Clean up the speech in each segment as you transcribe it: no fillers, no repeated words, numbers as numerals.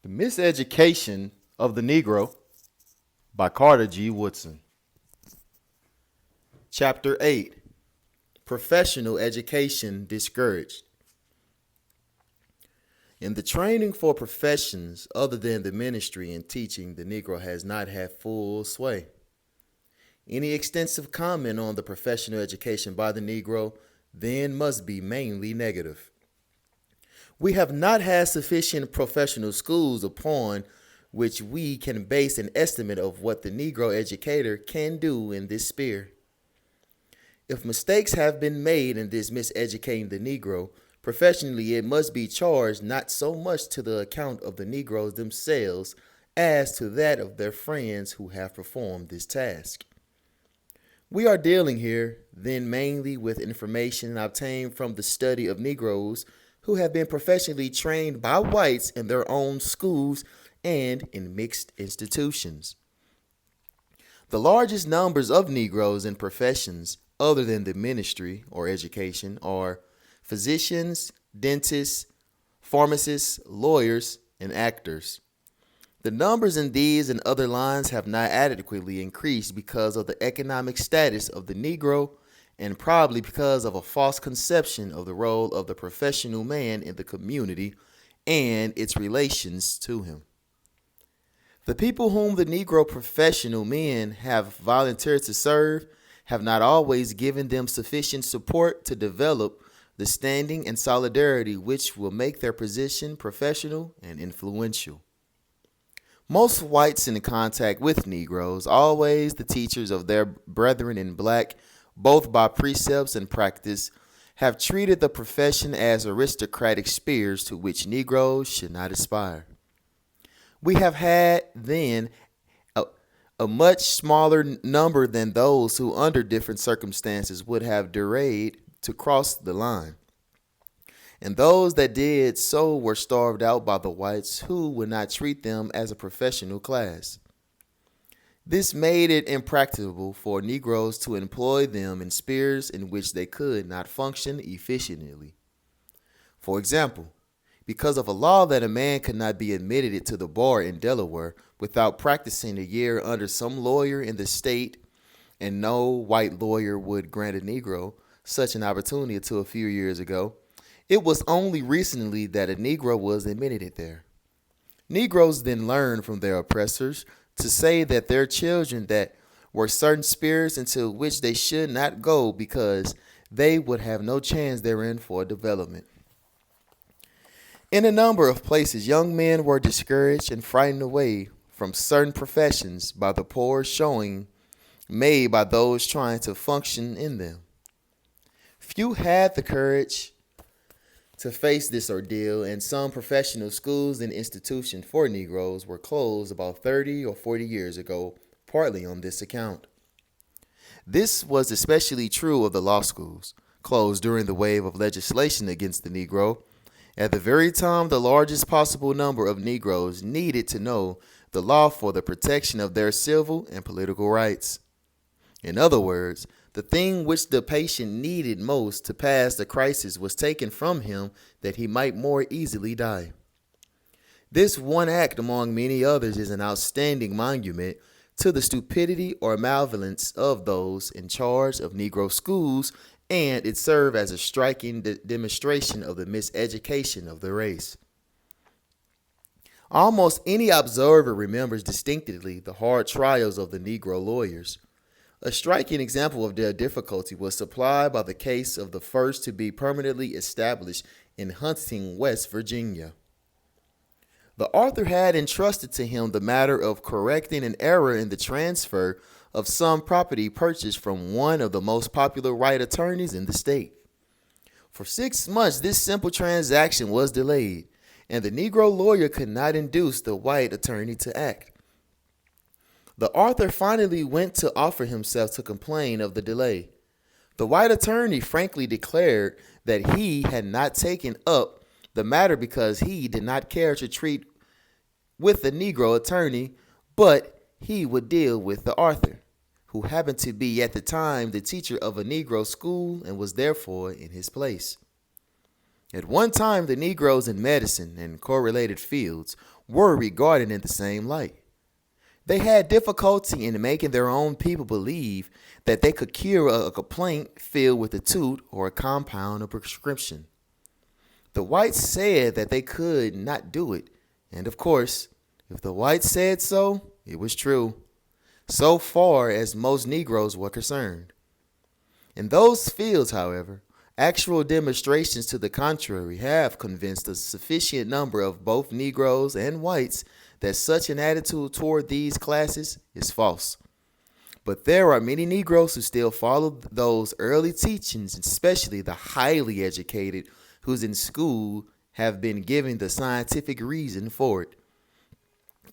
The Miseducation of the Negro by Carter G. Woodson. Chapter 8. Professional Education Discouraged. In the training for professions other than the ministry and teaching, the Negro has not had full sway. Any extensive comment on the professional education by the Negro then must be mainly negative. We have not had sufficient professional schools upon which we can base an estimate of what the Negro educator can do in this sphere. If mistakes have been made in this miseducating the Negro, professionally it must be charged not so much to the account of the Negroes themselves as to that of their friends who have performed this task. We are dealing here, then, mainly with information obtained from the study of Negroes who have been professionally trained by whites in their own schools and in mixed institutions. The largest numbers of Negroes in professions other than the ministry or education are physicians, dentists, pharmacists, lawyers, and actors. The numbers in these and other lines have not adequately increased because of the economic status of the Negro and probably because of a false conception of the role of the professional man in the community and its relations to him. The people whom the Negro professional men have volunteered to serve have not always given them sufficient support to develop the standing and solidarity which will make their position professional and influential. Most whites in contact with Negroes, always the teachers of their brethren in black, both by precepts and practice, have treated the profession as aristocratic spheres to which Negroes should not aspire. We have had, then, a much smaller number than those who, under different circumstances, would have dared to cross the line. And those that did so were starved out by the whites who would not treat them as a professional class. This made it impracticable for Negroes to employ them in spheres in which they could not function efficiently. For example, because of a law that a man could not be admitted to the bar in Delaware without practicing a year under some lawyer in the state, and no white lawyer would grant a Negro such an opportunity until a few years ago, it was only recently that a Negro was admitted there. Negroes then learned from their oppressors to say that their children that were certain spheres into which they should not go because they would have no chance therein for development. In a number of places, young men were discouraged and frightened away from certain professions by the poor showing made by those trying to function in them. Few had the courage to face this ordeal, and some professional schools and institutions for Negroes were closed about 30 or 40 years ago, partly on this account. This was especially true of the law schools, closed during the wave of legislation against the Negro, at the very time the largest possible number of Negroes needed to know the law for the protection of their civil and political rights. In other words, the thing which the patient needed most to pass the crisis was taken from him that he might more easily die. This one act among many others is an outstanding monument to the stupidity or malevolence of those in charge of Negro schools, and it served as a striking demonstration of the miseducation of the race. Almost any observer remembers distinctly the hard trials of the Negro lawyers. A striking example of their difficulty was supplied by the case of the first to be permanently established in Huntington, West Virginia. The author had entrusted to him the matter of correcting an error in the transfer of some property purchased from one of the most popular white attorneys in the state. For 6 months, this simple transaction was delayed, and the Negro lawyer could not induce the white attorney to act. The author finally went to offer himself to complain of the delay. The white attorney frankly declared that he had not taken up the matter because he did not care to treat with the Negro attorney, but he would deal with the author, who happened to be at the time the teacher of a Negro school and was therefore in his place. At one time, the Negroes in medicine and correlated fields were regarded in the same light. They had difficulty in making their own people believe that they could cure a complaint filled with a tooth or a compound or prescription. The whites said that they could not do it, and of course, if the whites said so, it was true, so far as most Negroes were concerned. In those fields, however, actual demonstrations to the contrary have convinced a sufficient number of both Negroes and whites that such an attitude toward these classes is false. But there are many Negroes who still follow those early teachings, especially the highly educated who's in school have been given the scientific reason for it.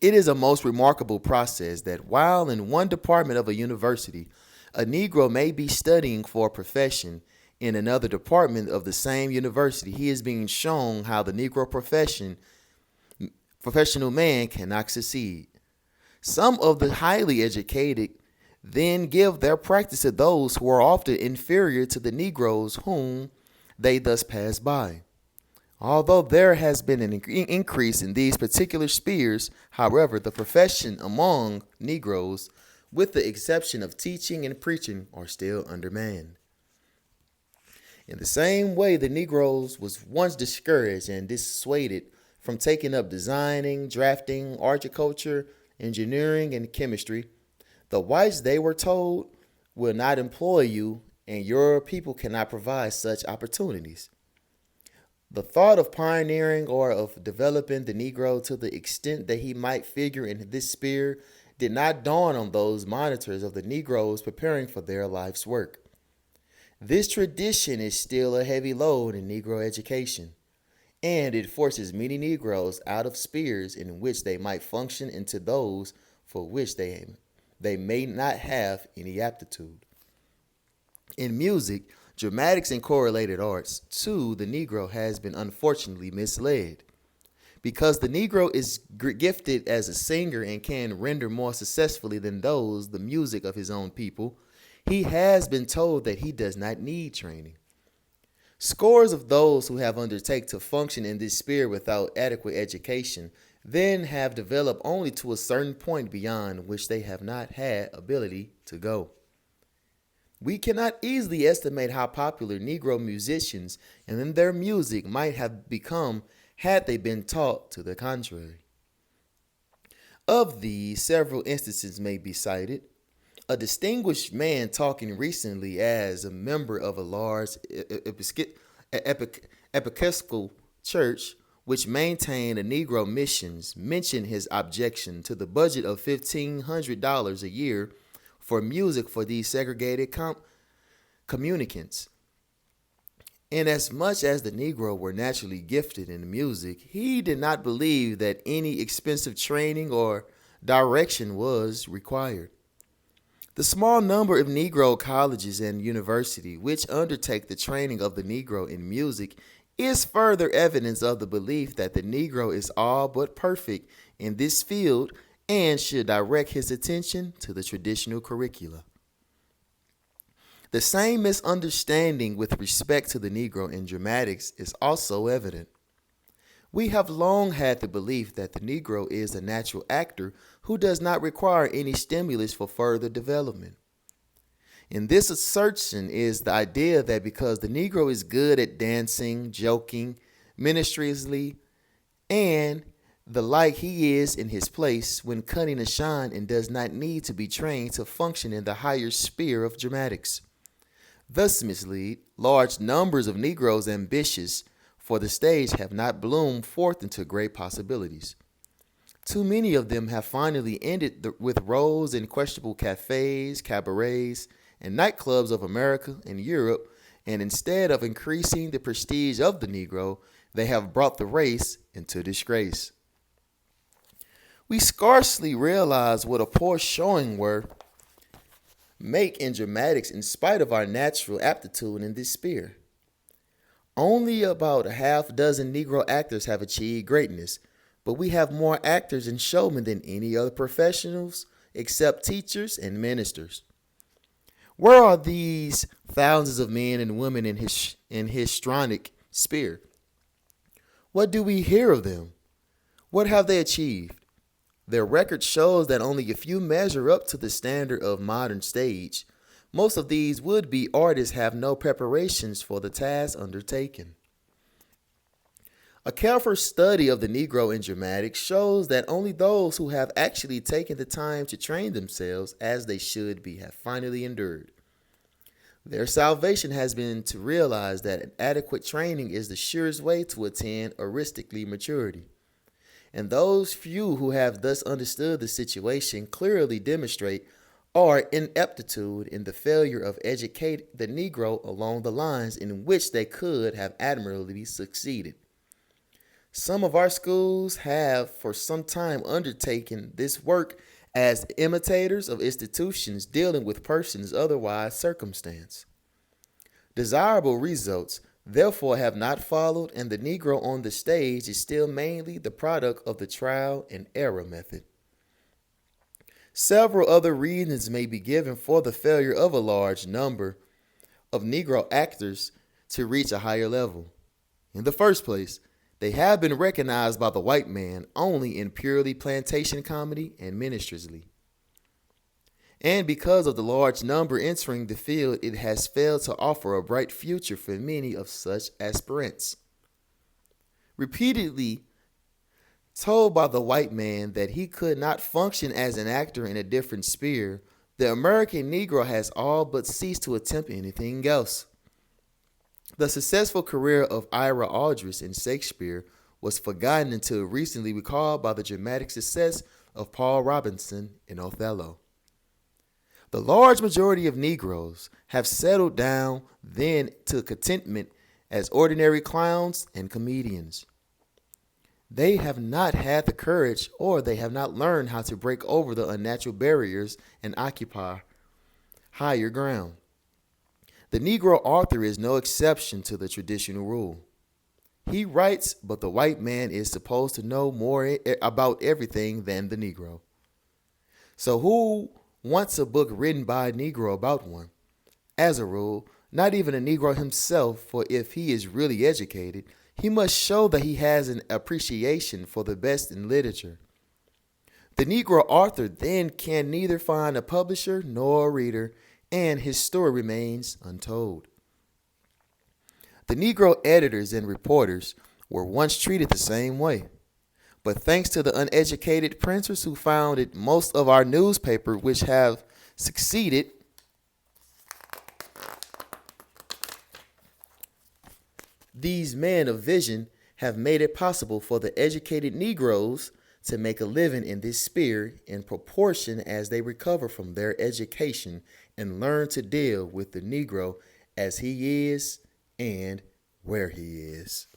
It is a most remarkable process that while in one department of a university, a Negro may be studying for a profession, in another department of the same university, he is being shown how the Negro professional man cannot succeed. Some of the highly educated then give their practice to those who are often inferior to the Negroes whom they thus pass by. Although there has been an increase in these particular spheres, however, the profession among Negroes, with the exception of teaching and preaching, are still undermanned. In the same way the Negroes was once discouraged and dissuaded from taking up designing, drafting, horticulture, engineering, and chemistry, the whites, they were told, will not employ you, and your people cannot provide such opportunities. The thought of pioneering or of developing the Negro to the extent that he might figure in this sphere did not dawn on those monitors of the Negroes preparing for their life's work. This tradition is still a heavy load in Negro education, and it forces many Negroes out of spheres in which they might function into those for which they may not have any aptitude. In music, dramatics, and correlated arts, too, the Negro has been unfortunately misled. Because the Negro is gifted as a singer and can render more successfully than those the music of his own people, he has been told that he does not need training. Scores of those who have undertaken to function in this sphere without adequate education then have developed only to a certain point beyond which they have not had ability to go. We cannot easily estimate how popular Negro musicians and their music might have become had they been taught to the contrary. Of these, several instances may be cited. A distinguished man talking recently as a member of a large Episcopal church which maintained a Negro missions mentioned his objection to the budget of $1,500 a year for music for these segregated communicants. Inasmuch as the Negro were naturally gifted in music, he did not believe that any expensive training or direction was required. The small number of Negro colleges and universities which undertake the training of the Negro in music is further evidence of the belief that the Negro is all but perfect in this field and should direct his attention to the traditional curricula. The same misunderstanding with respect to the Negro in dramatics is also evident. We have long had the belief that the Negro is a natural actor who does not require any stimulus for further development. In this assertion is the idea that because the Negro is good at dancing, joking, ministriously, and the like, he is in his place when cutting a shine and does not need to be trained to function in the higher sphere of dramatics. Thus mislead, large numbers of Negroes ambitious for the stage have not bloomed forth into great possibilities. Too many of them have finally ended with roles in questionable cafes, cabarets, and nightclubs of America and Europe, and instead of increasing the prestige of the Negro, they have brought the race into disgrace. We scarcely realize what a poor showing we make in dramatics in spite of our natural aptitude in this sphere. Only about a half dozen Negro actors have achieved greatness, but we have more actors and showmen than any other professionals except teachers and ministers. Where are these thousands of men and women in histrionic sphere? What do we hear of them? What have they achieved? Their record shows that only a few measure up to the standard of modern stage. Most of these would-be artists have no preparations for the task undertaken. A careful study of the Negro in dramatics shows that only those who have actually taken the time to train themselves as they should be have finally endured. Their salvation has been to realize that an adequate training is the surest way to attain artistically maturity. And those few who have thus understood the situation clearly demonstrate our ineptitude in the failure of educate the Negro along the lines in which they could have admirably succeeded. Some of our schools have for some time undertaken this work as imitators of institutions dealing with persons otherwise circumstanced. Desirable results therefore have not followed, and the Negro on the stage is still mainly the product of the trial and error method. Several other reasons may be given for the failure of a large number of Negro actors to reach a higher level. In the first place, they have been recognized by the white man only in purely plantation comedy and minstrelsy. And because of the large number entering the field, it has failed to offer a bright future for many of such aspirants. Repeatedly told by the white man that he could not function as an actor in a different sphere, the American Negro has all but ceased to attempt anything else. The successful career of Ira Aldrich in Shakespeare was forgotten until recently recalled by the dramatic success of Paul Robinson in Othello. The large majority of Negroes have settled down then to contentment as ordinary clowns and comedians. They have not had the courage, or they have not learned how to break over the unnatural barriers and occupy higher ground. The Negro author is no exception to the traditional rule. He writes, but the white man is supposed to know more about everything than the Negro. So who wants a book written by a Negro about one? As a rule, not even a Negro himself, for if he is really educated, he must show that he has an appreciation for the best in literature. The Negro author then can neither find a publisher nor a reader, and his story remains untold. The Negro editors and reporters were once treated the same way. But thanks to the uneducated printers who founded most of our newspapers, which have succeeded, these men of vision have made it possible for the educated Negroes to make a living in this sphere in proportion as they recover from their education and learn to deal with the Negro as he is and where he is.